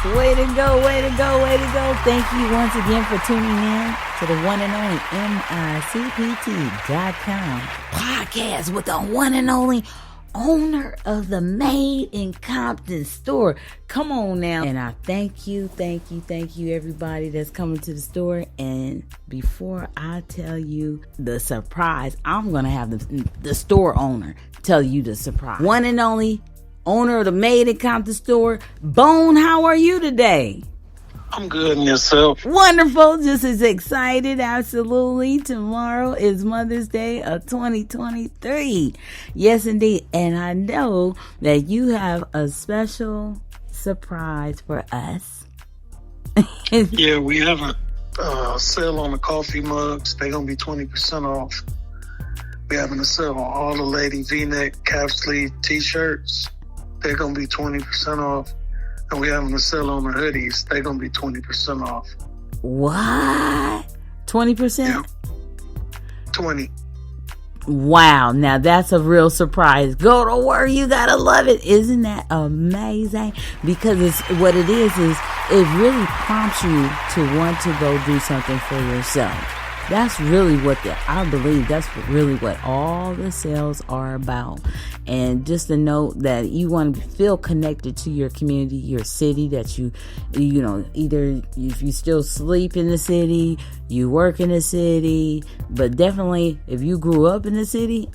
Way to go, way to go, way to go. Thank you once again for tuning in to the one and only Micpt.com podcast with the one and only owner of the Made in Compton store. Come on now. And I thank you, everybody that's coming to the store. And before I tell you the surprise, I'm going to have the store owner tell you the surprise. One and only owner of the Made in Compton store, Bone. How are you today? I'm good, and yourself? Wonderful. Just as excited. Absolutely. Tomorrow is Mother's Day of 2023. Yes, indeed. And I know that you have a special surprise for us. Yeah, we have a sale on the coffee mugs. They're going to be 20% off. We're having a sale on all the lady V-neck, cap sleeve t-shirts. They're going to be 20% off. And we're having a sale on the hoodies. They're going to be 20% off. What? 20%? Yeah. 20. Wow. Now that's a real surprise. Go to work. You got to love it. Isn't that amazing? Because it's what it is it really prompts you to want to go do something for yourself. That's really I believe that's really what all the sales are about. And just to know that you want to feel connected to your community, your city, that you know, either if you still sleep in the city, you work in the city, but definitely if you grew up in the city,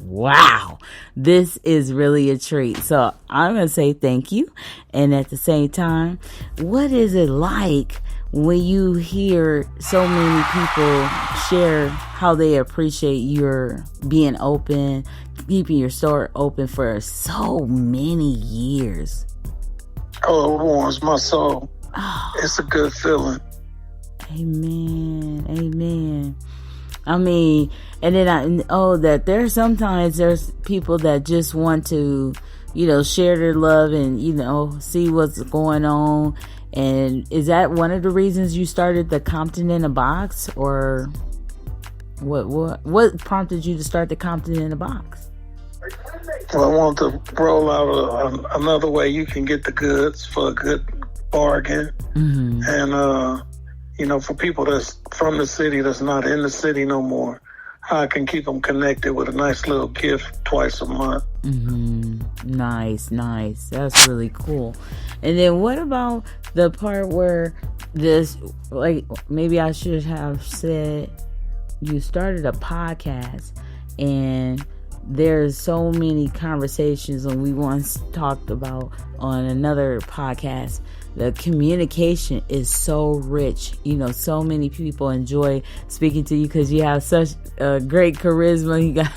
wow, this is really a treat. So I'm going to say thank you. And at the same time, what is it like when you hear so many people share how they appreciate your being open, keeping your store open for so many years? Oh, it warms my soul. It's a good feeling. Amen. I mean, and then I know that there's people that just want to, share their love and, see what's going on. And is that one of the reasons you started the Compton in a Box, or what prompted you to start the Compton in a Box? Well, I want to roll out another way you can get the goods for a good bargain. Mm-hmm. And, for people that's from the city, that's not in the city no more, how I can keep them connected with a nice little gift twice a month. Mm-hmm. Nice. That's really cool. And then what about the part where maybe I should have said you started a podcast, and there's so many conversations, and we once talked about on another podcast, the communication is so rich. So many people enjoy speaking to you because you have such a great charisma. You got,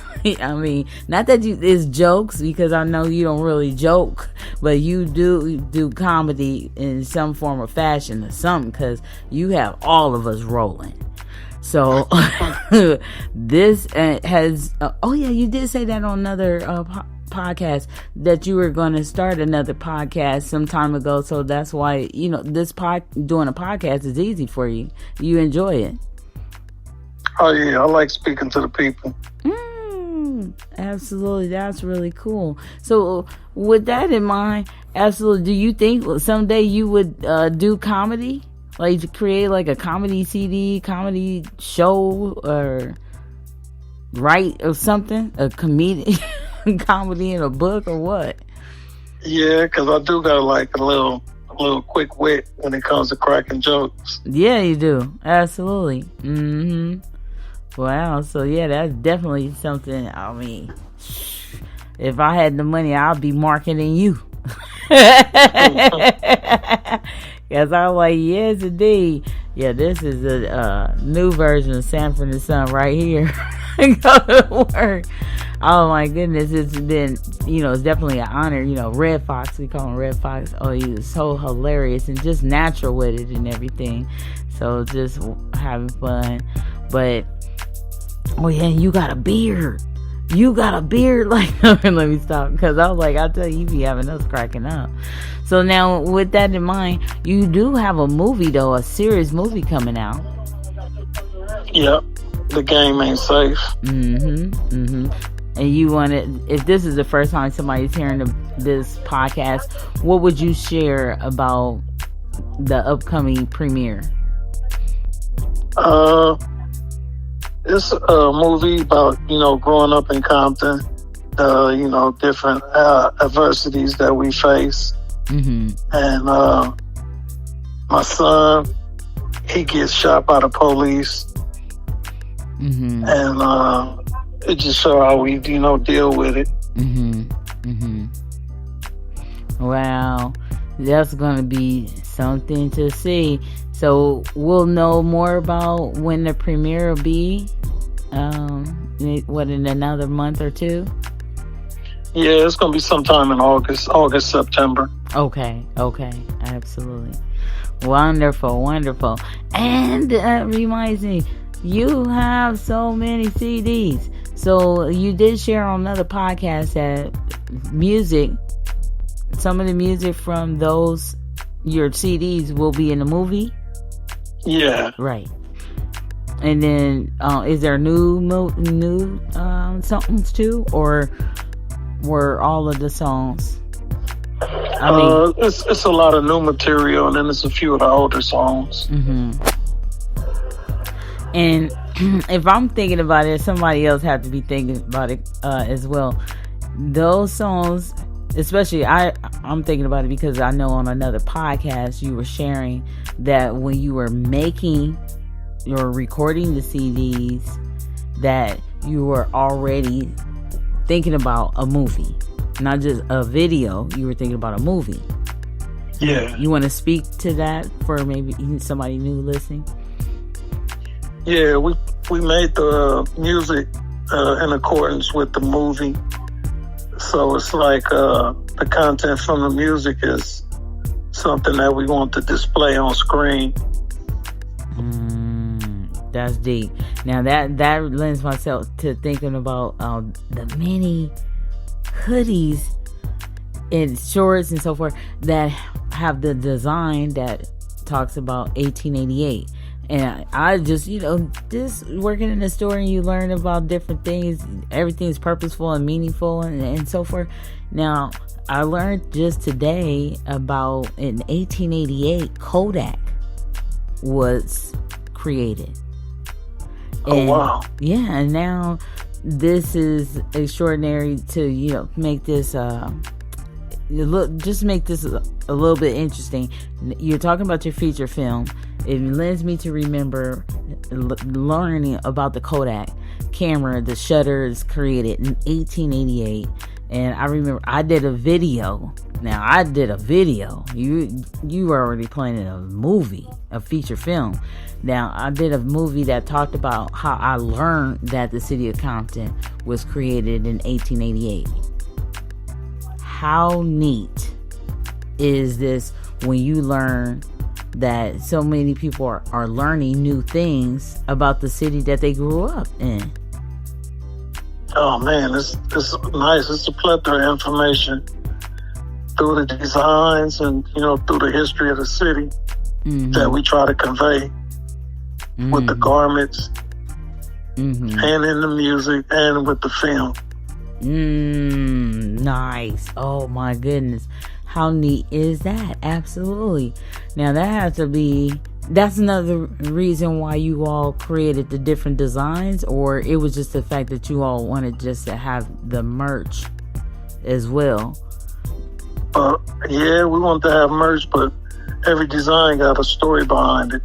not that it's jokes, because I know you don't really joke, but you do comedy in some form or fashion or something, because you have all of us rolling. So this has, you did say that on another podcast that you were going to start another podcast some time ago. So that's why, doing a podcast is easy for you. You enjoy it. Oh yeah, I like speaking to the people. Absolutely. That's really cool. So with that in mind, absolutely, do you think someday you would do comedy? Like to create like a comedy CD, comedy show, or write or something? A comedy in a book, or what? Yeah, because I do got like a little quick wit when it comes to cracking jokes. Yeah, you do. Absolutely. Mm-hmm. Wow. So yeah, that's definitely something. I mean, if I had the money, I'd be marketing you. Because I'm like, yes, indeed. Yeah, this is a new version of Sanford and Son right here. Go to work. Oh my goodness, it's been, it's definitely an honor. Red Fox, we call him Red Fox. Oh, he was so hilarious and just natural with it and everything. So just having fun. But, oh yeah, you got a beard. Like, let me stop, because I was like, I'll tell you be having us cracking up. So now with that in mind, you do have a movie though, a serious movie coming out. Yep. The game ain't safe. And you want it, if this is the first time somebody's hearing this podcast, what would you share about the upcoming premiere? It's a movie about, growing up in Compton, different adversities that we face. Mm-hmm. And my son, he gets shot by the police. Mm-hmm. And it just shows how we, deal with it. Mm-hmm. Mm-hmm. Wow. That's going to be something to see. So we'll know more about when the premiere will be, in another month or two? Yeah, it's going to be sometime in August, September. Okay, absolutely. Wonderful. And that reminds me, you have so many CDs. So you did share on another podcast that some of the music from your CDs will be in the movie? Yeah. Right. And then, is there new songs too, or were all of the songs? It's a lot of new material, and then there's a few of the older songs. Mm-hmm. And if I'm thinking about it, somebody else had to be thinking about it as well. Those songs, especially I'm thinking about it because I know on another podcast you were sharing that when you were making or recording the CDs, that you were already thinking about a movie, not just a video. You were thinking about a movie. Yeah. You want to speak to that for maybe somebody new listening? Yeah, we made the music in accordance with the movie. So it's like the content from the music is something that we want to display on screen. That's deep. Now that lends myself to thinking about the many hoodies and shorts and so forth that have the design that talks about 1888. And I just, just working in the store, and you learn about different things. Everything's purposeful and meaningful and so forth. Now, I learned just today about in 1888, Kodak was created. Oh, wow. Yeah, and now this is extraordinary to, make this... just make this a little bit interesting. You're talking about your feature film. It lends me to remember learning about the Kodak camera. The shutter is created in 1888, and I remember I did a video. Now I did a video. You were already planning a movie, a feature film. Now I did a movie that talked about how I learned that the city of Compton was created in 1888. How neat is this when you learn that so many people are learning new things about the city that they grew up in? Oh man, it's nice. It's a plethora of information through the designs and through the history of the city that we try to convey with the garments and in the music and with the film. Nice. Oh my goodness. How neat is that? Absolutely. Now that's another reason why you all created the different designs, or it was just the fact that you all wanted just to have the merch as well? Yeah, we want to have merch, but every design got a story behind it.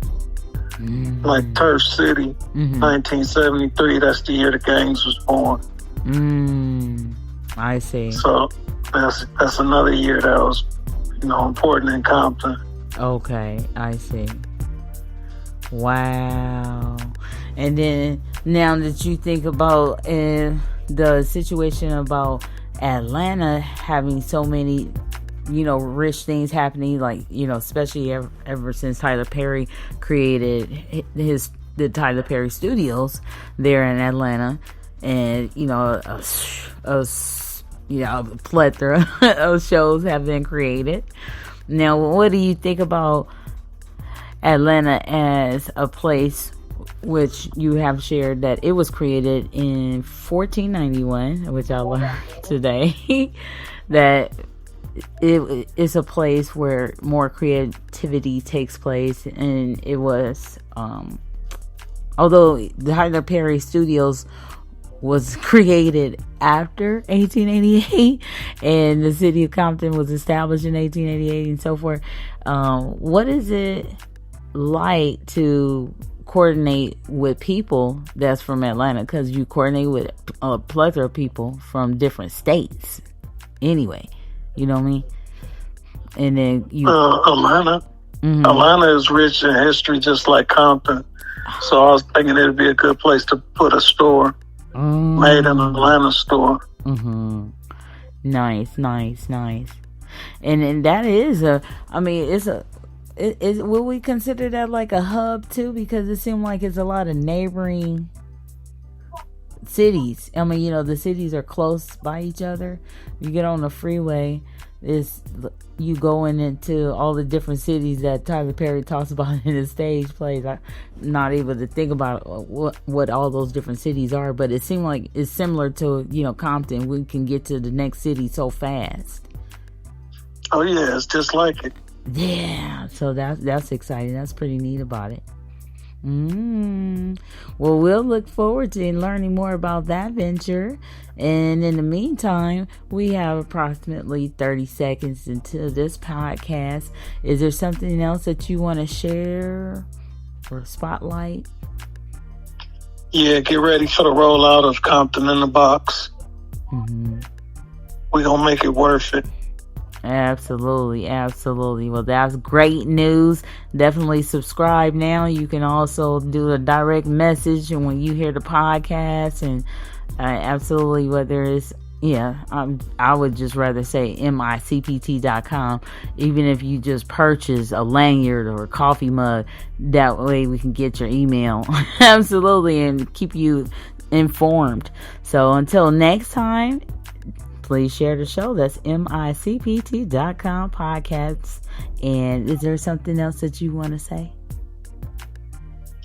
Like Turf City, 1973, that's the year the gangs was born. I see. So that's another year that was, important in Compton. Okay, I see. Wow. And then now that you think about the situation about Atlanta having so many, rich things happening, like, especially ever since Tyler Perry created the Tyler Perry Studios there in Atlanta, and a plethora of shows have been created. Now, what do you think about Atlanta as a place which you have shared that it was created in 1491, which I learned today, that it's a place where more creativity takes place, and it was although the Tyler Perry Studios was created after 1888 and the city of Compton was established in 1888 and so forth. What is it like to coordinate with people that's from Atlanta? Because you coordinate with a plethora of people from different states anyway, you know what I mean? And then you Atlanta is rich in history just like Compton, so I was thinking it'd be a good place to put a store. Made in Atlanta store. Nice. And that is will we consider that like a hub too? Because it seemed like it's a lot of neighboring cities. I mean, the cities are close by each other. You get on the freeway, you going into all the different cities that Tyler Perry talks about in his stage plays. I'm not able to think about what all those different cities are, but it seemed like it's similar to Compton. We can get to the next city so fast. Oh yeah, it's just like it. Yeah, so that's exciting. That's pretty neat about it. Well, we'll look forward to learning more about that venture. And in the meantime, we have approximately 30 seconds into this podcast. Is there something else that you want to share or spotlight? Yeah, get ready for the rollout of Compton in the Box. We're going to make it worth it. Absolutely. Well, that's great news. Definitely subscribe now. You can also do a direct message and when you hear the podcast, and absolutely, whether it's I would just rather say micpt.com, even if you just purchase a lanyard or a coffee mug. That way we can get your email. Absolutely, and keep you informed. So until next time, please share the show. That's micpt.com podcast. And is there something else that you want to say?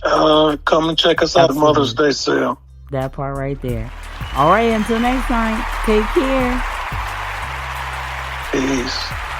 Come and check us out at Mother's Day sale. That part right there. All right, until next time, take care. Peace.